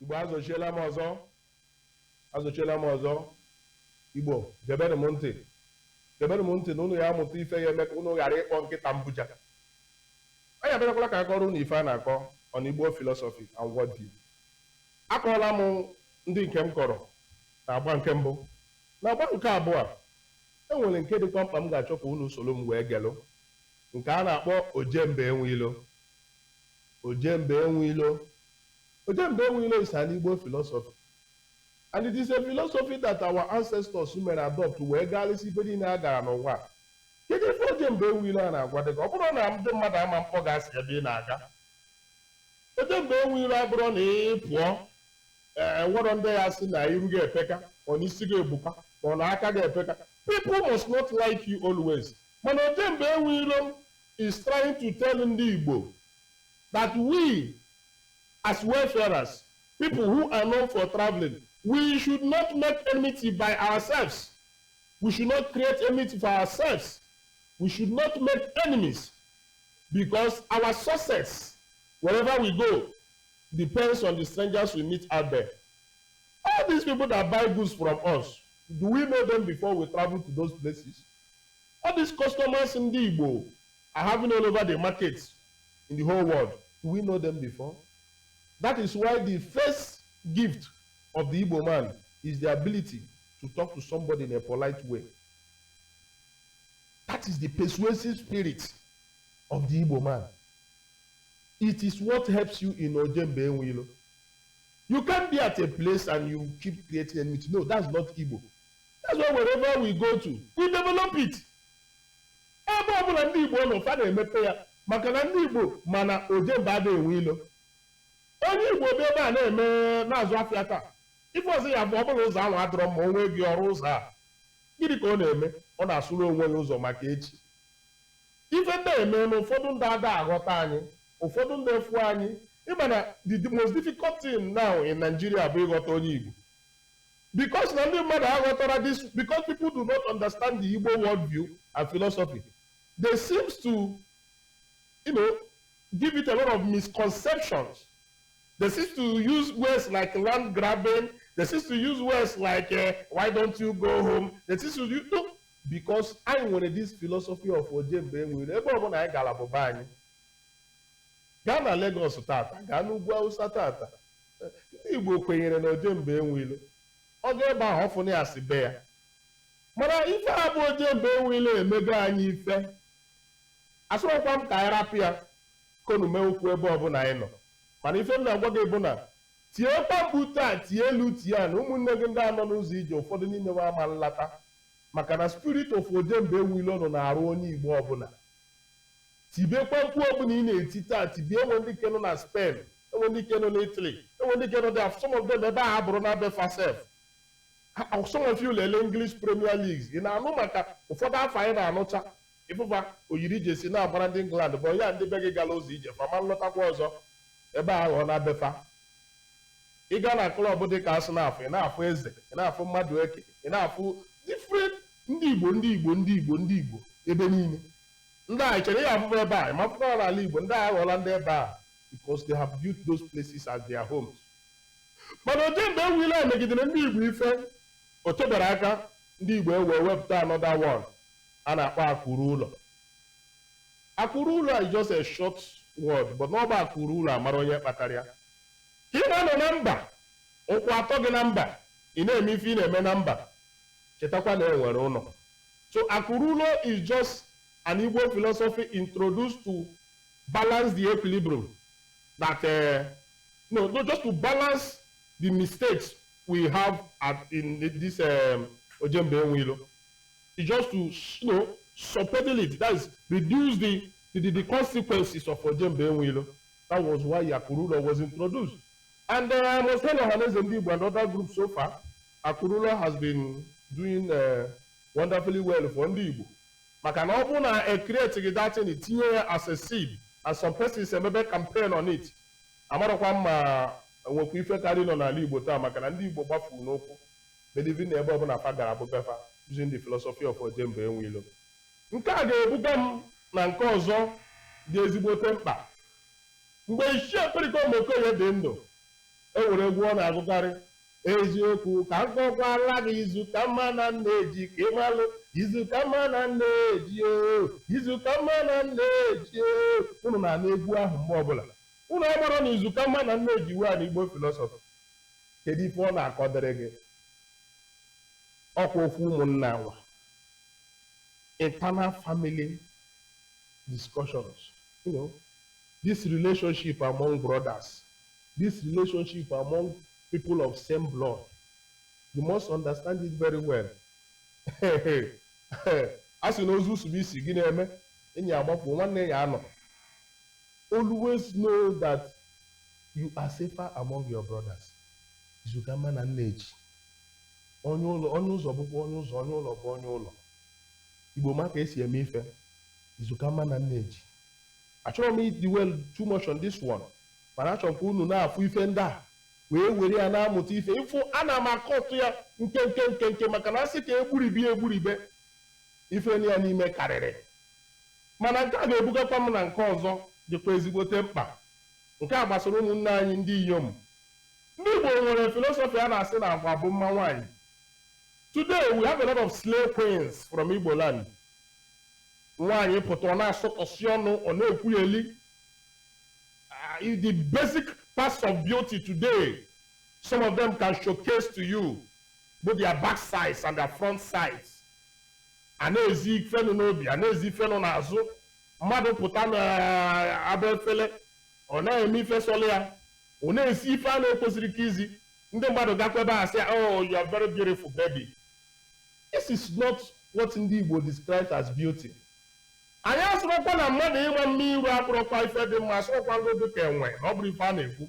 Igbo azochiela m ọzọ Igbo gebere m ntị na unu ya amụta ife ya eme ka unu ghara ịkpọ nkịta mbuja. Anyị abịakwala ka akọrọ unu ife a na-akọ on Igbo philosophy and worldview. Akọọla m ndị nke m kọrọ na agba nke mbụ. Na agba nke abụọ enwere nke dịkwa mkpa m ga-achọ ka unu soro m wee gelụ, nke a na-akpọ ojembe enwe ilo. Ojembe enwe ilo is an Igbo philosophy, and it is a philosophy that our ancestors mere adopt wee gaalịsị ife niile a gara n'ụwa. Kedu ife ojembe enwe ilo a na-agwa dị ka ọ bụrụ na ndị mmadụ ama mkpọ ga-asị ebe ị na-aga? Ojembe enwe ilo abụrụ na ị pụọ enwero ndị ya sị na iru ga-epeka ọ na isi ga-ebuka ọ na aka ga-epeka. People must not like you always. Mana ojembe enwe ilo is trying to tell ndị Igbo that we as wayfarers, people who are known for traveling, we should not make enmity by ourselves. We should not create enmity for ourselves. We should not make enemies, because our success, wherever we go, depends on the strangers we meet out there. All these people that buy goods from us, do we know them before we travel to those places? All these customers in the Igbo are having all over the markets in the whole world, do we know them before? That is why the first gift of the Igbo man is the ability to talk to somebody in a polite way. That is the persuasive spirit of the Igbo man. It is what helps you in ojembe enwe ilo. You can't be at a place and you keep creating enmity. No, that's not Igbo. That's why wherever we go to, we develop it. Ebe ọbụla ndị Igbo nọ fa na-emepe ya maka na ndị Igbo mana ojembe adịghị enwe ilo. Onye Igbo bụ ebe a na-eme na-azụ afịa taa, ife ọzọ ya bụ ọ bụrụ ụzọ ahụ adọrọ ma onwe gị ọrụ ụzọ a, gịnị ka ọ na-eme? Ọ na-asụrụ onwe ya ụzọ maka echi. Ife ndị eme na ụfọdụ ndị ada aghọta anyị, ụfọdụ ndị efu anyị. Ịma na the most difficult thing now in Nigeria bụ ịghọta onye Igbo, because na ndị mmadụ aghọtara this, because people do not understand the Igbo worldview and philosophy. They seems to, give it a lot of misconceptions. They seem to use words like land grabbing. They seem to use words like, why don't you go home? They seem to use, no, because I wanted this philosophy of ojembe enwe ilo. Ebe ọbụla anyị gara bụ be anyị. Gaa na Lagos tata, gaa n'ugwu Awụsa tata, ndị Igbo kwenyere na ojembe enwe ilo. Ọ ga ebe ahụ ọfụna ya si be ya. Mana ife a bụ ojembe enwe ilo emego anyị ife. Asọrọkwa m ka anyị rapụ ya konume okwu ebe ọbụla anyị nọ. Mana ife m na-agwa gị bụ na tiekwa mkpu taa, tie elu tie na ụmụnne gị ndị anọ n'ụzọ ije ụfọdụ n'ime ha ama nlata, maka na spirit of ojembe enwe ilo nọ na-arụ onye Igbo ọbụla. Tibekwa mkpu ọbụla ị na-eti taa, tibie enwe ndị ke nọ na Spain, enwe ndị ke nọ n'Italy, enwe ndị ke nọ there, some of them ebe a bụrụ na befa sef. Some of you lele English Premier League, ị na-anụ maka ụfọdụ afọ anyị na-anụcha ịfụfa oyiri jesi na-agbara ndị England bụ ya ndị be gị gara ụzọ ije fama nlọtakwa ọzọ ebe ahụ ọ na-abefa. Ị gaa na klọb dị ka Arsenal, ị na-afụ Eze, ị na-afụ mmadụ eke, ị na-afụ different ndị Igbo ebe niile. Ndị a chere ya afụfụ ebe a, ịmafụkwa n'ala Igbo ndị a aghọọla ndị ebe a because they have built those places as their homes. Mana ojembe enwe ilo megidere ndị Igbo ife, o tebere aka ndị Igbo ewee wepụta another one a na-akpọ akụrụ ụlọ. Akụrụ ụlọ is just a short word, but n'ọba akụrụ ụlọ amara onye kpatara ya. Ka ị na-anọ na mba, ụkwụ atọ gị na mba, ị na-eme ife ị na-eme na mba, chetakwa na enwere ụlọ. So akụrụ ụlọ is just an Igbo philosophy introduced to balance the equilibrium. That just to balance the mistakes we have in this ojembe enwe ilo. It's just to subtitle it, that is, reduce the consequences of ojembe enwe ilo. That was why Akurulo was introduced. And I must tell Ohaneze and other groups so far, Akurulo has been doing wonderfully well for ndị Igbo. Maka na ọ bụ na create that thing, tinye ya as a seed, and some persons emebe campaign on it. Amarakwa ma nwekwa ife karị nọ n'ala Igbo taa maka na ndị Igbo gbafuru n'okwu believing na ebe ọbụla fa gara bụ befa using the philosophy of ojembe enwe ilo. Nke a ga-ebuga m na nke ọzọ dị ezigbote mkpa. Mgbe Ichie Ekperiko Okoye dị ndụ, enwere egwu ọ na-agụkarị eziokwu ka mkpọkwala gị izu ka mma na nneji ka ịmalụ izu ka mma na nneji izu ka mma na nneji unu na-ana egwu ahụ mgbe ọbụla unu agbara na izu ka mma na nneji wee na Igbo philosophy kedu ife ọ na-akọdere gị ọkwa ofu ụmụnna nwa internal family discussions, you know, this relationship among brothers, this relationship among people of same blood. You must understand it very well. As you know, always know that you are safer among your brothers. Zugaman and Neji. Igbo maka esi eme ife Izukama na Nneji. Achọrọ m dwell too much on this one. Mana achọrọ m ka unu na-afụ ife ndị a wee were ya na-amụta ife. Ifụ ana m akọtụ ya nke maka na asị ka egburibe ife ya n'ime karịrị. Mana nke a ga-ebugakwa m na nke ọzọ dịkwa ezigbote mkpa. Nke a gbasara ụmụnne anyị ndị inyom. Ndị Igbo nwere philosophy a na-asị na agwa bụ mma nwaanyị. Today, we have a lot of slave queens from Igbo land. The basic parts of beauty today, some of them can showcase to you both their back sides and their front sides. Anezi fenonobi, anezi fenonazo, mmadụ pụta na abefele, ona emi fesolia, onezi ife ana ekwesịrị kizi, ndị mmadụ gakwebe asị, oh, you are very beautiful, baby. This is not what ndị Igbo describes as beauty. Anyị asụrụkwa na mmadụ ịnwe mmiri akpụrụkwa ife dị mma asụrụkwa ngodo ka enwe na ọ bụrụ ife a na-ekwu.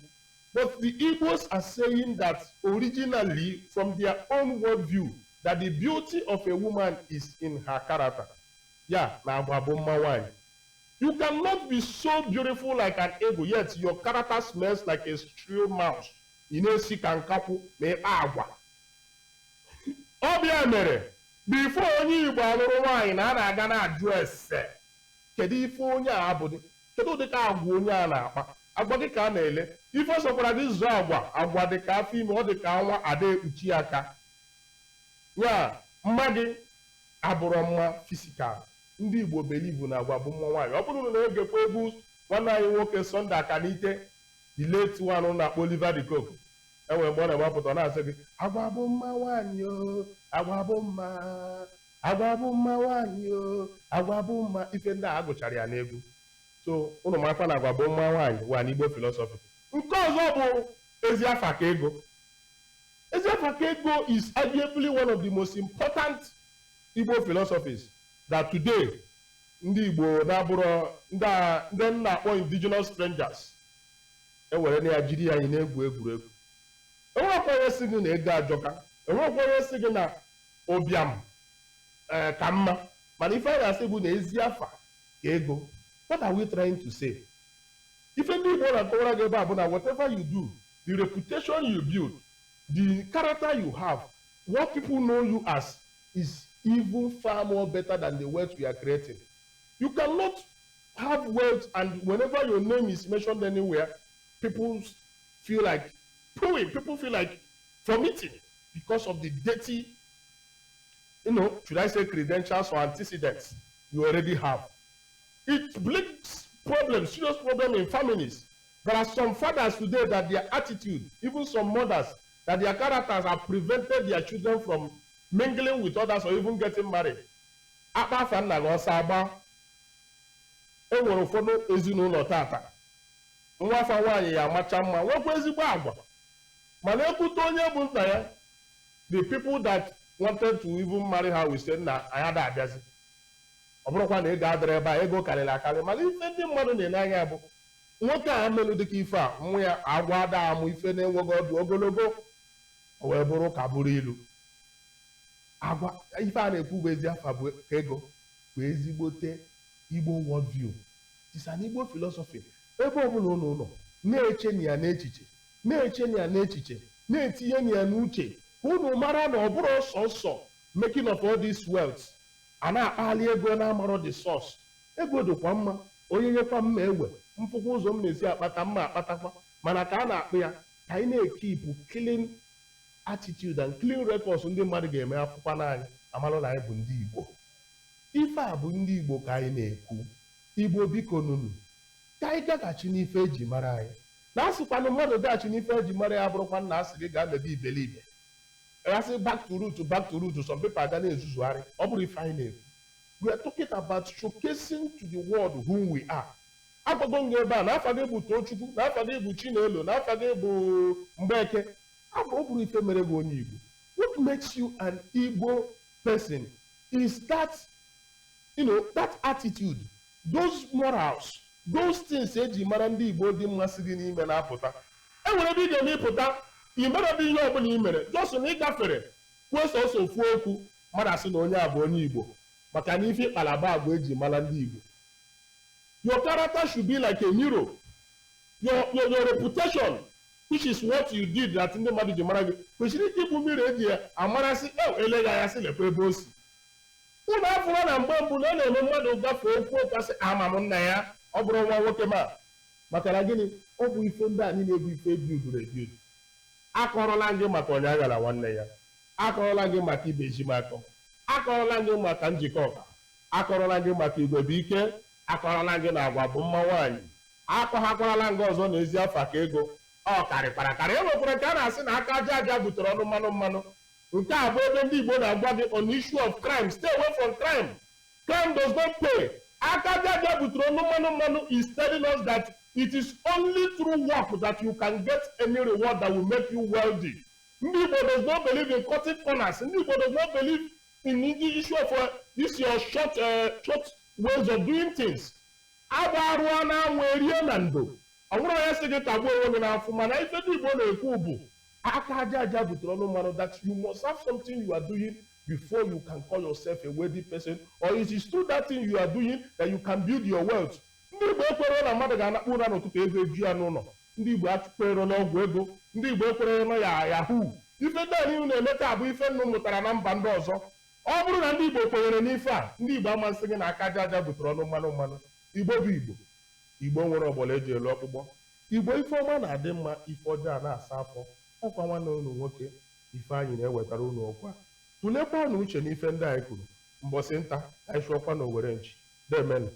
But the Igbos are saying that originally from their own worldview that the beauty of a woman is in her character. Ya na agwa bụ mma nwaanyị. You cannot be so beautiful like an ego yet your character smells like a stray mouse. Ị na-esi ka nkakwu ma ịkpa agwa. Ọ bịa mere before onye Igbo alụrụ nwaanyị na a na-aga na-ajụ ese kedu ife onye a abụdị kedu ụdịka agwa onye a na-akpa agwa gị ka a na-ele ife sokwara gị zụọ agwa dị ka afọ ime ọ dị ka nwa ada ekpuchi aka ya mma gị abụrụ mma fisikal ndị Igbo believe na agwa bụ mma nwaanyị ọ bụrụ na egekwa egwu nwanne anyị nwoke Sunday Akanite the late one na-akpọ Oliver de Coque enwere mgbe ọ na-agbapụta na-asị gị agwa bụ mma nwaanyị o agwa bụ mma nwaanyị o agwa bụ mma ife ndị a gụchara ya n'egwu so ụnụ makwa na agwa bụ mma nwaanyị wa n'Igbo philosophy. Nke ọzọ bụ ezi afa ka ego. Ezi afa ka ego is arguably one of the most important Igbo philosophies that today ndị Igbo na-abụrụ ndị na-akpọ indigenous strangers ewere na ya jiri anyị na-egwu egwuregwu. Enwekwa onye sị gị na ego ajọka, enwekwa onye sị gị na ụbịam ka mma, mana ife a na-asị bụ na ezi afa ka ego. What are we trying to say? Ife ndị Igbo na-akọwara gị ebe a bụ na whatever you do, the reputation you build, the character you have, what people know you as is even far more better than the wealth you are creating. You cannot have wealth and whenever your name is mentioned anywhere, people feel like pooing, people feel like vomiting because of the dirty, should I say credentials or antecedents you already have. It brings problems, serious problems in families. There are some fathers today that their attitude, even some mothers, that their characters have prevented their children from mingling with others or even getting married. Akpa nna na ọsọ agba enwere ụfọdụ ezinụlọ tata nwa afa nwaanyị ya amacha mma nwekwa ezigbo agwa mana ekwute onye bụ nna ya the people that wanted to even marry her will say na anyị ada abịazi ọ bụrụkwa na ego adịrị ebe a ego karịrị akarị mana ife ndị mmadụ na-ene anya bụ nwoke a melụ dịka ife a nwa ya agwa ada amụ ife na-enweghị ọdụ ogologo wee bụrụ ka bụrụ ilu agwa ife a na-ekwu bụ ezi afa bụ ka ego bụ ezigbote Igbo worldview. It is an Igbo philosophy. Ebe ọbụla ụlọ na-eche na ya n'echiche na-etinye ya n'uche ka unu mara na ọ bụrụ sọsọ making of all this wealth a na-akpali ego na-amarọ the source. Ego dịkwa mma onye nyekwa mma ewe mfụkwa ụzọ m na-esi akpata mma akpatakwa mana ka a na-akpụ ya ka anyị na-keep clean attitude and clean records ndị mmadụ ga-eme afụkwa n'anyị amalụ na anyị bụ ndị Igbo. Ife a bụ ndị Igbo ka anyị na-ekwu. Igbo biko nunu ka anyị gaghachi n'ife eji mara anyị. Na asịkwanụ mmadụ gaghachi n'ife eji mara ya bụrụkwa na asị gị gaa mebe ibelibe. Asị back to root, some people aga na-ezuzugharị. Ọ bụrụ ife anyị na-ekwu. We are talking about showcasing to the world who we are. Agbago nga ebe a n'afọ gị bụ Tochukwu, n'afọ gị bụ Chinelo, n'afọ gị bụ Mgbeke. Ọ bụrụ ife mere gị onye Igbo. What makes you an Igbo person is that, that attitude, those morals, those things eji mara ndị Igbo dị mmasị gị n'ime na-apụta. Enwere ebe ị ga-emepụta imere bụ ihe ọbụla i mere, jọsọ na ị gafere kwuo sọsọ ofu okwu mmadụ asị na onye a bụ onye Igbo maka na ife ịkpalaba agwa eji mara ndị Igbo. Your character should be like a mirror. Your reputation, which is what you did that ndị mmadụ ji mara gị, kwesịrị ịbụ mmiri eji amarasị eleghị anya sị lekwa ebe o si. Ụlọ afọ na mgbe mbụ na na-eme mmadụ gafee okwu kasị ama m nna ya ọ bụrụ nwa nwoke ma maka na gịnị ọ bụ ife ndị anyị na-ebu ife ebiudoro ebiudu. Akọrọla gị maka onye aghara nwanne ya, akọrọla gị maka ibe ejimakọ, akọrọla gị maka njikọ ọka, akọrọla gị maka igwe bụ ike, akọrọla gị na agwa bụ mma nwaanyị, akọhakwarala gị ọzọ na ezi afa ka ego ọ karịkwara karị. Enwekwara nke a na-asị na aka aja aja butere ọnụ mmanụ. Nke a bụ ebe ndị Igbo na-agwa gị on issue of crime. Stay away from crime. Crime does not pay. Aka aja aja butere ọnụ mmanụ is telling us that it is only through work that you can get any reward that will make you wealthy. Ndị Igbo does not believe in cutting corners. Ndị Igbo does not believe in the issue of this your short ways of doing things. Agba arụ na-anwụ erie na ndo. Ọ bụrụ ya sị gị tagbuo onwe gị n'afọ, mana ife ndị Igbo na-ekwu bụ aka aja aja butere ọnụ mmanụ, that you must have something you are doing before you can call yourself a wealthy person, or it is through that thing you are doing that you can build your wealth. Ndị Igbo ekwere na mmadụ ga-anakpụ ụra n'ụtụtụ ego eju ya n'ụlọ. Ndị Igbo achụkwere n'ọgwụ ego. Ndị Igbo ekwere na yahoo. Ife ndị a niile na-eme ka abụ ife nnu mụtara na mba ndị ọzọ. Ọ bụrụ na ndị Igbo kwenyere n'ife a, ndị Igbo amasị gị na aka aja aja butere ọnụ mmanụ. Igbo bụ Igbo. Igbo nwere ọgbọla eji elu ọkpụkpọ. Igbo ife ọma na-adị mma, ife ọjọọ na-asa afọ. Ọkwa nwanne unu nwoke Ifeanyị na-ewetara unu ọkwa. Tụlekwa unu uche n'ife ndị anyị kwuru. Mbọsị nta anyị chụọkwa na Owere nchi. Demenu.